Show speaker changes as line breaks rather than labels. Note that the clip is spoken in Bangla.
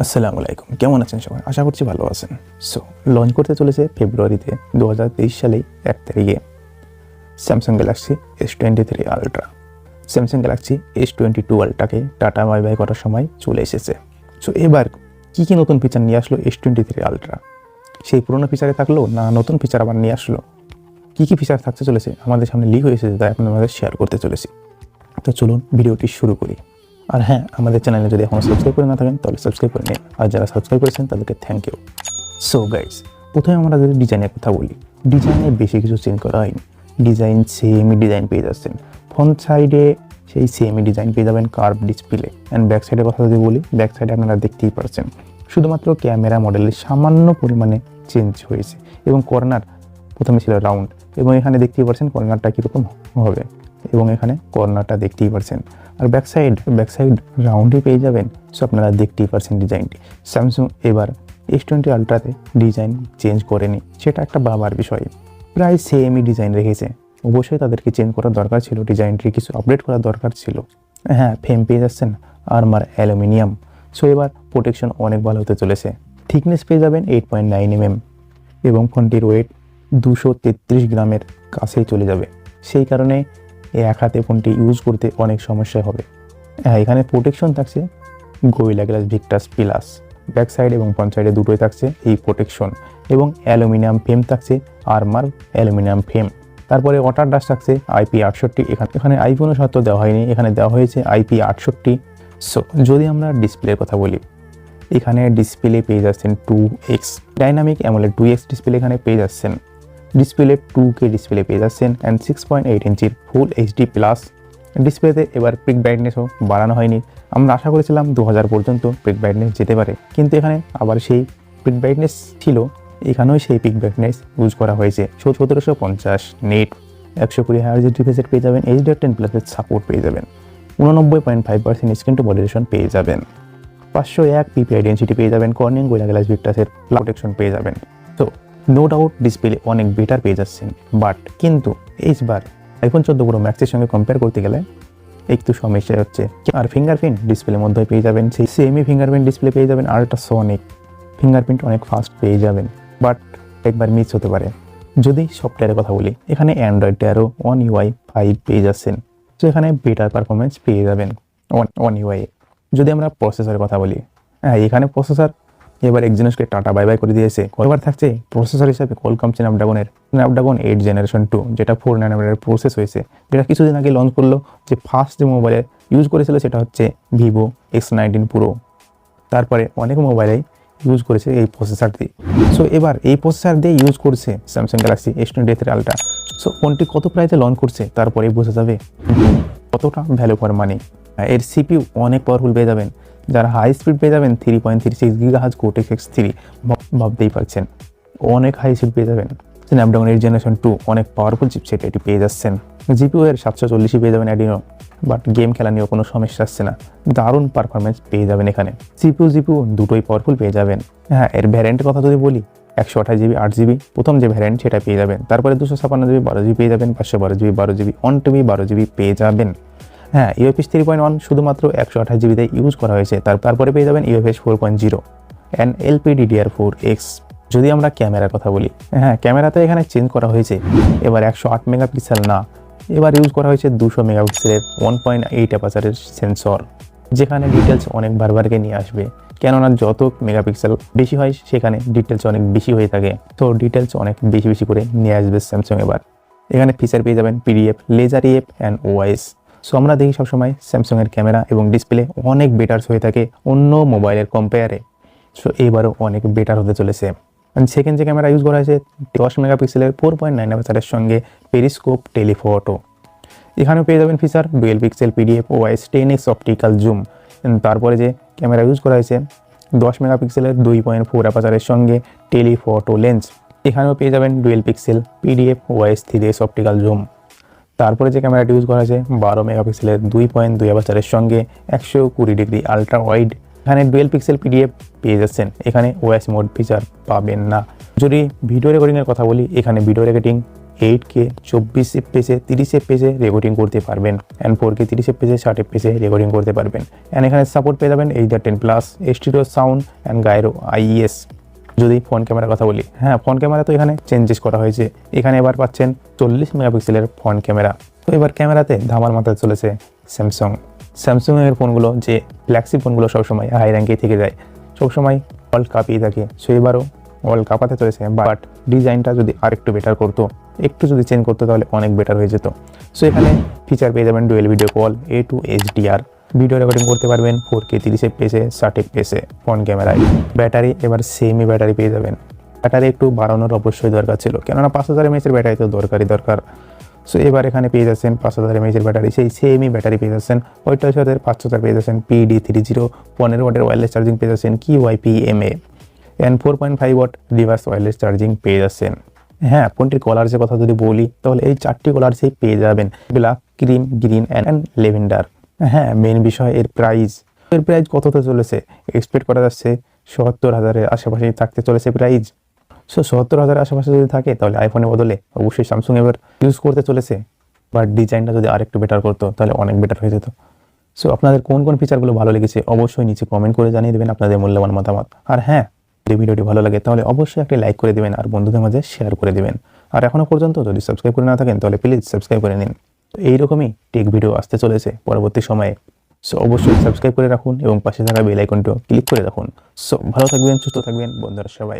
আসসালামু আলাইকুম, কেমন আছেন সবাই? আশা করছি ভালো আছেন। সো লঞ্চ করতে চলেছে ফেব্রুয়ারিতে 2023 সালেই 1 তারিখে Samsung Galaxy S23 ultra. Samsung Galaxy S22 আলট্রাকে টাটা বাই বাই করার সময় চলে এসেছে। সো এবার কী নতুন ফিচার নিয়ে আসলো S23 আলট্রা? সেই পুরোনো ফিচারে থাকলো না নতুন ফিচার আবার নিয়ে আসলো? কী ফিচার থাকতে চলেছে আমাদের সামনে লিক হয়ে এসেছে, তাই আপনাদের শেয়ার করতে চলেছি। তো চলুন ভিডিওটি শুরু করি। আর হ্যাঁ, আমাদের চ্যানেলে যদি এখনও সাবস্ক্রাইব করে না থাকেন তাহলে সাবস্ক্রাইব করে নিন, আর যারা সাবস্ক্রাইব করেছেন তাদেরকে থ্যাংক ইউ। সো গাইস, প্রথমে আমরা যদি ডিজাইনের কথা বলি, ডিজাইনে বেশি কিছু চেঞ্জ করা হয়নি। ডিজাইন সেমই ডিজাইন পেয়ে যাচ্ছেন। ফ্রন্ট সাইডে সেই সেমই ডিজাইন পেয়ে যাবেন, কার্ভ ডিসপ্লে। অ্যান্ড ব্যাক সাইডের কথা যদি বলি, ব্যাক সাইডে আপনারা দেখতেই পাচ্ছেন শুধুমাত্র ক্যামেরা মডেলের সামান্য পরিমাণে চেঞ্জ হয়েছে, এবং কর্নার প্রথমে ছিল রাউন্ড, এবং এখানে দেখতেই পাচ্ছেন কর্নারটা কীরকম হবে, এবং এখানে কর্নারটা দেখতেই পাচ্ছেন। আর ব্যাক সাইড রাউন্ডই পেয়ে যাবেন। সো আপনারা দেখতেই পাচ্ছেন ডিজাইনটি। স্যামসাং এবার S20 আলট্রাতে ডিজাইন চেঞ্জ করেনি, সেটা একটা ভাবার বিষয়। প্রায় সেমই ডিজাইন রেখেছে। অবশ্যই তাদেরকে চেঞ্জ করার দরকার ছিল, ডিজাইনটি কিছু আপডেট করার দরকার ছিল। হ্যাঁ, ফ্রেম পেয়ে যাচ্ছেন আর্মার অ্যালুমিনিয়াম। সো এবার প্রোটেকশন অনেক ভালো হতে চলেছে। থিকনেস পেয়ে যাবেন 8.9 mm, এবং ফোনটির ওয়েট 233 গ্রামের কাছেই চলে যাবে। সেই কারণে এক হাতে ফোনটি ইউজ করতে অনেক সমস্যা হবে। হ্যাঁ, এখানে প্রোটেকশন থাকছে gorilla glass Victus plus, back side এবং ফ্রন্ট সাইডে দুটোই থাকছে এই প্রোটেকশন, এবং অ্যালুমিনিয়াম ফ্রেম থাকছে, আর্মার অ্যালুমিনিয়াম ফ্রেম। তারপরে ওয়াটার ডাস্ট থাকছে IP68। এখানে IP59 দেওয়া হয়নি, এখানে দেওয়া হয়েছে IP68। সো যদি আমরা ডিসপ্লের কথা বলি, এখানে ডিসপ্লে পেয়ে যাচ্ছেন 2x dynamic AMOLED 2x display এখানে পেয়ে যাচ্ছেন। ডিসপ্লে 2K ডিসপ্লে পেয়ে যাচ্ছেন, অ্যান্ড 6.8 ইঞ্চির ফুল HD প্লাস ডিসপ্লেতে। এবার পিক ব্রাইটনেসও বাড়ানো হয়নি। আমরা আশা করেছিলাম 2000 পর্যন্ত পিক ব্রাইটনেস যেতে পারে, কিন্তু এখানে আবার সেই পিক ব্রাইটনেস ছিল, এখানেও সেই পিক ব্রাইটনেস ইউজ করা হয়েছে। 1750 নেট 120 Hz রিফ্রেশ রেট পেয়ে যাবেন, HDR10+ সাপোর্ট পেয়ে যাবেন, 89.5% স্ক্রিন টু বডি রেশন পেয়ে যাবেন, 501 PPI ডেনসিটি পেয়ে যাবেন, কর্নিং গোরিলা গ্লাস ভিক্টাসের প্রোটেকশন পেয়ে যাবেন। তো নো ডাউট ডিসপ্লে অনেক বেটার পেয়ে যাচ্ছেন, বাট কিন্তু এইবার iPhone 14 Pro Maxের সঙ্গে কম্পেয়ার করতে গেলে একটু সমস্যা হচ্ছে। আর ফিঙ্গারপ্রিন্ট ডিসপ্লের মধ্যে পেয়ে যাবেন, সেই সেমি ফিঙ্গারপ্রিন্ট ডিসপ্লে পেয়ে যাবেন, আল্ট্রাসনিক ফিঙ্গারপ্রিন্ট অনেক ফাস্ট পেয়ে যাবেন, বাট একবার মিস হতে পারে। যদি সফটওয়্যারের কথা বলি, এখানে অ্যান্ড্রয়েড 13 One UI 5 পেয়ে যাচ্ছেন। তো এখানে বেটার পারফরমেন্স পেয়ে যাবেন One UI। যদি আমরা প্রসেসরের কথা বলি, হ্যাঁ, এখানে প্রসেসর এবার এক্সিনোসকে টাটা বাই বাই করে দিয়েছে। এবার থাকছে প্রসেসর হিসাবে Qualcomm Snapdragon 8 Generation 2, যেটা 4 nanometer প্রসেস হয়েছে, যেটা কিছুদিন আগে লঞ্চ করলো। যে ফার্স্ট যে মোবাইলে ইউজ করেছিল সেটা হচ্ছে Vivo X19 Pro। তারপরে অনেক মোবাইলেই ইউজ করেছে এই প্রসেসর দিয়ে। সো এবার এই প্রসেসর দিয়ে ইউজ করছে Samsung Galaxy S23 ultra. So ফোনটি কত প্রাইসে লঞ্চ করছে তারপরেই বোঝা যাবে কতটা ভ্যালু ফর মানি। এর CPU অনেক পাওয়ারফুল পেয়ে যাবেন, যারা হাই স্পিড পেয়ে যাবেন 3.36 GHz Cortex X3, ভাবতেই পারছেন অনেক হাই স্পিড পেয়ে যাবেন। Snapdragon 8 Generation 2 অনেক পাওয়ারফুল চিপসেট এটি পেয়ে যাচ্ছেন। GPU এর 740 পেয়ে যাবেন অ্যাডিনো, বাট গেম খেলা নিয়েও কোনো সমস্যা আসছে না, দারুণ পারফরমেন্স পেয়ে যাবেন এখানে। CPU দুটোই পাওয়ারফুল পেয়ে যাবেন। হ্যাঁ, এর ভ্যারিয়েন্টের কথা যদি বলি, 128GB 8GB প্রথম যে ভ্যারিয়েন্ট সেটা পেয়ে যাবেন, তারপরে 256GB 12GB পেয়ে যাবেন, 512GB 12GB 1TB 12GB পেয়ে যাবেন। হ্যাঁ, UFS 3.1 শুধুমাত্র 128GB ইউজ করা হয়েছে, তারপরে পেয়ে যাবেন UFS 4.0 অ্যান্ড LPDDR4X। যদি আমরা ক্যামেরার কথা বলি, হ্যাঁ, ক্যামেরাতে এখানে চেঞ্জ করা হয়েছে। এবার 108 মেগাপিক্সেল না, এবার ইউজ করা হয়েছে 200 মেগাপিক্সেলের 1.8 অ্যাপারচারের সেন্সর, যেখানে ডিটেলস অনেক বারবারকে নিয়ে আসবে। কেননা যত মেগাপিক্সেল বেশি হয় সেখানে ডিটেলস অনেক বেশি হয়ে থাকে, তো ডিটেলস অনেক বেশি করে নিয়ে আসবে স্যামসাং। এবার এখানে ফিচার পেয়ে যাবেন PDF, laser EF and OIS। So আমরা দেখি সবসময় স্যামসাংয়ের ক্যামেরা এবং ডিসপ্লে অনেক বেটার হয়ে থাকে অন্য মোবাইলের কম্পেয়ারে। সো এবারও অনেক বেটার হতে চলেছে। সেকেন্ড যে ক্যামেরা ইউজ করা হয়েছে 10 মেগাপিক্সেলের 4.9 অ্যাপারচারের সঙ্গে পেরিস্কোপ টেলিফটো। এখানেও পেয়ে যাবেন feature dual pixel PDF, OIS 10x optical zoom. তারপরে যে ক্যামেরা ইউজ করা হয়েছে 10 মেগাপিক্সেলের 2.4 অ্যাপারচারের সঙ্গে টেলিফটো লেন্স। এখানেও পেয়ে যাবেন dual pixel PDF, OIS 3x optical zoom. তারপরে যে ক্যামেরাটি ইউজ করা হয়েছে 12 মেগাপিক্সেলের 2.2 অ্যাপারচারের সঙ্গে 120 ডিগ্রি আলট্রা ওয়াইড। এখানে ডুয়েল পিক্সেল PDF পেয়ে যাচ্ছেন, এখানে OIS মোড ফিচার পাবেন না। যদি ভিডিও রেকর্ডিংয়ের কথা বলি, এখানে video recording 8K 24 FPS 30 FPS recording করতে পারবেন and 4K 30 FPS 60 FPS recording করতে পারবেন অ্যান্ড এখানে সাপোর্ট পেয়ে যাবেন either 10+ stereo sound and gyro IES। যদি ফ্রন্ট ক্যামেরার কথা বলি, হ্যাঁ ফ্রন্ট ক্যামেরা তো এখানে চেঞ্জেস করা হয়েছে, এখানে এবার পাচ্ছেন 40 মেগাপিক্সেলের ফ্রন্ট ক্যামেরা। তো এবার ক্যামেরাতে ধামার মাথায় চলেছে স্যামসাংয়ের ফোনগুলো যে ফ্ল্যাগশিপ ফোনগুলো সবসময় হাই র্যাঙ্কেই থেকে যায়, সবসময় ওয়ার্ল্ড কাপই থাকে। সো এবারও ওয়ার্ল্ড কাপাতে চলেছে, বাট ডিজাইনটা যদি আর একটু বেটার করতো, একটু যদি চেঞ্জ করতো তাহলে অনেক বেটার হয়ে যেত। সো এখানে ফিচার পেয়ে যাবেন dual video call, A2 HDR, video recording করতে পারবেন 4K 30 FPS 60 FPS ফ্রন্ট ক্যামেরায়। ব্যাটারি এবার সেমি ব্যাটারি পেয়ে যাবেন, ব্যাটারি একটু বাড়ানোর অবশ্যই দরকার ছিল, কেননা 5000 mAh ব্যাটারি তো দরকার। সো এবার এখানে পেয়ে যাচ্ছেন 5000 mAh ব্যাটারি, সেই সেমি ব্যাটারি পেয়ে যাচ্ছেন। ওইটার সাথে 5000 পেয়ে যাচ্ছেন PD30 15 ওয়াটের ওয়্যারলেস চার্জিং পেয়ে যাচ্ছেন QYPMA and 4.5 watt reverse wireless charging পেয়ে যাচ্ছেন। হ্যাঁ ফোনটির কলার্সের কথা যদি বলি তাহলে এই 4টি কলার্সেই পেয়ে যাবেন, black, cream, green and lavender. হ্যাঁ মেন বিষয় এর প্রাইস কততে চলেছে, এক্সপেক্ট করা যাচ্ছে ৭০,০০০-এর আশেপাশেই থাকতে চলেছে প্রাইস। সো ৭০,০০০-এর আশেপাশে যদি থাকে তাহলে আইফোনের বদলে অবশ্যই স্যামসাং এবার ইউজ করতে চলেছে, বাট ডিজাইনটা যদি আরেকটু বেটার করতো তাহলে অনেক বেটার হয়ে যেত। সো আপনাদের কোন কোন ফিচারগুলো ভালো লেগেছে অবশ্যই নিচে কমেন্ট করে জানিয়ে দেবেন আপনাদের মূল্যবান মতামত। আর হ্যাঁ যদি ভিডিওটি ভালো লাগে তাহলে অবশ্যই একটা লাইক করে দেবেন আর বন্ধুদের মাঝে শেয়ার করে দেবেন। আর এখনও পর্যন্ত যদি সাবস্ক্রাইব করে না থাকেন তাহলে প্লিজ সাবস্ক্রাইব করে নিন। তো এইরকমই টেক ভিডিও আসতে চলেছে পরবর্তী সময়ে। সো অবশ্যই সাবস্ক্রাইব করে রাখুন এবং পাশে থাকা বেল আইকনটিও ক্লিক করে রাখুন। সো ভালো থাকবেন, সুস্থ থাকবেন বন্ধুরা সবাই।